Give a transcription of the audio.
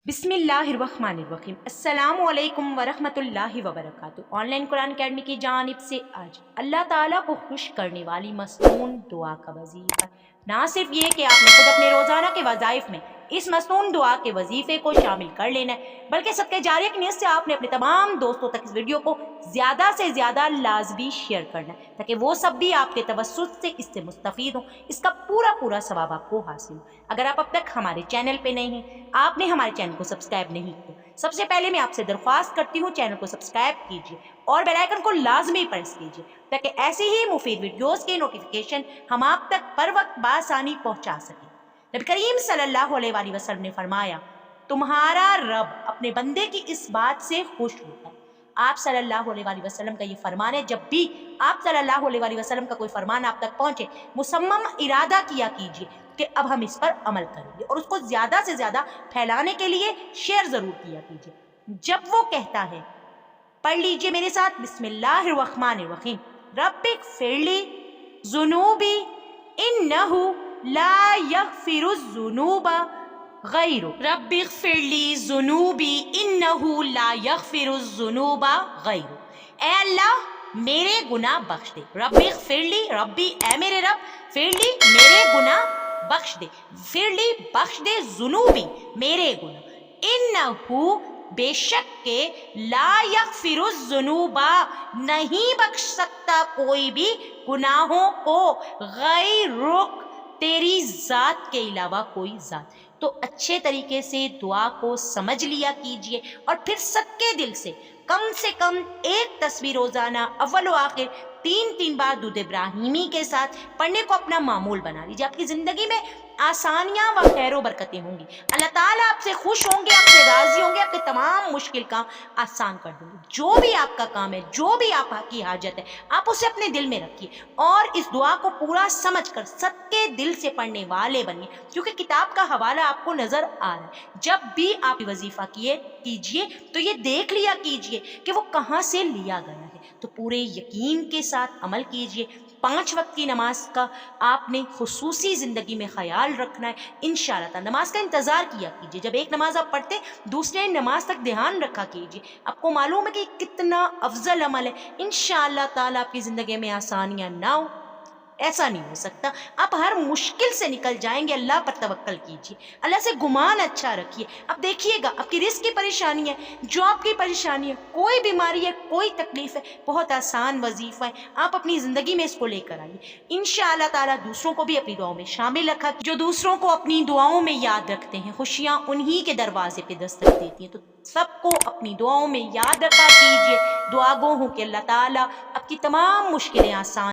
बिस्मिल्लाहिर्रहमानिर्रहीम। अस्सलामु अलैकुम वरहमतुल्लाहि वबरकातुहू। ऑनलाइन कुरान अकेडमी की जानिब से आज अल्लाह ताला को खुश करने वाली मसनून दुआ का वजीफा। ना सिर्फ ये कि आपने खुद अपने रोज़ाना के वज़ाइफ में इस मसनून दुआ के वजीफे को शामिल कर लेना है, बल्कि सदक़े जारिया की नीयत से आपने अपने तमाम दोस्तों तक इस वीडियो को ज़्यादा से ज़्यादा लाजमी शेयर करना है, ताकि वो सब भी आपके तवस्सुत से इससे मुस्तफ़ीद हों, इसका पूरा पूरा सवाब आपको हासिल हो। अगर आप अब तक हमारे चैनल पे नहीं हैं, आपने हमारे चैनल को सब्सक्राइब नहीं किया, सबसे पहले मैं आपसे दरख्वास्त करती हूँ चैनल को सब्सक्राइब कीजिए और बेल आइकन को लाजमी प्रेस कीजिए, ताकि ऐसे ही मुफीद वीडियोस के नोटिफिकेशन हम आप तक पर वक्त बासानी पहुँचा सकें। नबी करीम सल्लल्लाहु अलैहि वसल्लम ने फरमाया, तुम्हारा रब अपने बंदे की इस बात से खुश होता है। आप सल्लल्लाहु अलैहि वसल्लम का ये फरमान है, जब भी आप सल्लल्लाहु अलैहि वसल्लम का कोई फरमान आप तक पहुँचे, मुसम्मम इरादा किया कीजिए कि अब हम इस पर अमल करेंगे, और उसको ज़्यादा से ज़्यादा फैलाने के लिए शेयर ज़रूर किया कीजिए। जब वो कहता है, पढ़ लीजिए मेरे साथ, बिस्मिल्लाहिर्रहमानिर्रहीम, रब्बिग़फिरली ज़ुनूबी इन्नहु ला यग़फ़िरुज़्ज़ुनूबा गैरुक, रब्बिग़फिरली ज़ुनूबी इन्नहु ला यग़फ़िरुज़्ज़ुनूबा गैरुक। ऐ अल्लाह मेरे गुनाह बख्श दे। रब्बिग़फिरली, रब्बी ऐ मेरे रब, फिरली मेरे गुनाह बख्श दे, फिरली बख्श दे, ज़ुनूबी मेरे गुनाह, इन्नहु बेशक के, ला यग़फ़िरुज़्ज़ुनूबा नहीं बख्श सकता कोई भी गुनाहों को, गैरुक तेरी ज़ात के अलावा कोई ज़ात। तो अच्छे तरीके से दुआ को समझ लिया कीजिए और फिर सच्चे दिल से कम एक तस्वीर रोज़ाना अव्वल व आखिर 3 बार दूध इब्राहिमी के साथ पढ़ने को अपना मामूल बना लीजिए। आपकी ज़िंदगी में आसानियाँ व खैर बरकतें होंगी। अल्लाह ताला आपसे खुश होंगे, आपसे राज़ी होंगे, आपके तमाम मुश्किल काम आसान कर देंगे। जो भी आपका काम है, जो भी आपकी हाजत है, आप उसे अपने दिल में रखिए और इस दुआ को पूरा समझकर सच्चे दिल से पढ़ने वाले बनिए, क्योंकि किताब का हवाला आपको नज़र आ रहा है। जब भी आप वजीफ़ा कीजिए तो ये देख लिया कीजिए कि वो कहाँ से लिया गया है। तो पूरे यकीन के साथ अमल कीजिए। 5 वक्त की नमाज का आपने खुसूसी ज़िंदगी में ख्याल रखना है। इंशाअल्लाह ताला नमाज का इंतज़ार किया कीजिए। जब एक नमाज आप पढ़ते, दूसरे नमाज तक ध्यान रखा कीजिए। आपको मालूम है कि कितना अफजल अमल है। इंशाअल्लाह ताला आपकी ज़िंदगी में आसानियाँ ना हो, ऐसा नहीं हो सकता। आप हर मुश्किल से निकल जाएंगे। अल्लाह पर तवक्कल कीजिए, अल्लाह से गुमान अच्छा रखिए। अब देखिएगा, आपकी रिस्क की परेशानी है, जॉब की परेशानी है, कोई बीमारी है, कोई तकलीफ है, बहुत आसान वजीफा है। आप अपनी ज़िंदगी में इसको लेकर आइए। इंशाअल्लाह ताला दूसरों को भी अपनी दुआओं में शामिल रखा। जो दूसरों को अपनी दुआओं में याद रखते हैं, खुशियाँ उन्हीं के दरवाजे पे दस्तक देती हैं। तो सबको अपनी दुआओं में याद रखा कीजिए। दुआ गो हूँ कि अल्लाह ताला आपकी तमाम मुश्किलें आसान